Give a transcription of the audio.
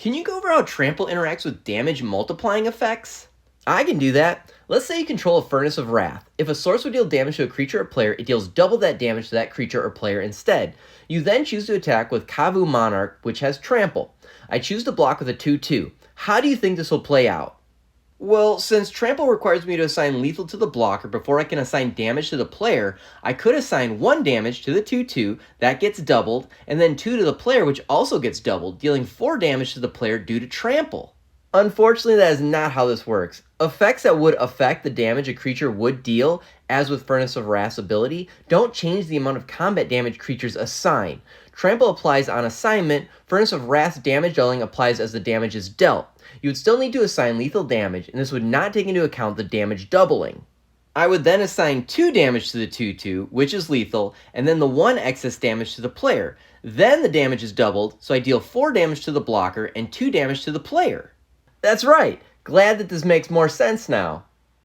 Can you go over how Trample interacts with damage multiplying effects? I can do that. Let's say you control a Furnace of Wrath. If a source would deal damage to a creature or player, it deals double that damage to that creature or player instead. You then choose to attack with Kavu Monarch, which has Trample. I choose to block with a 2/2. How do you think this will play out? Well, since Trample requires me to assign lethal to the blocker before I can assign damage to the player, I could assign 1 damage to the 2/2, that gets doubled, and then 2 to the player, which also gets doubled, dealing 4 damage to the player due to Trample. Unfortunately, that is not how this works. Effects that would affect the damage a creature would deal, as with Furnace of Wrath's ability, don't change the amount of combat damage creatures assign. Trample applies on assignment, Furnace of Wrath's damage dealing applies as the damage is dealt. You would still need to assign lethal damage, and this would not take into account the damage doubling. I would then assign 2 damage to the 2/2, which is lethal, and then the 1 excess damage to the player. Then the damage is doubled, so I deal 4 damage to the blocker and 2 damage to the player. That's right! Glad that this makes more sense now.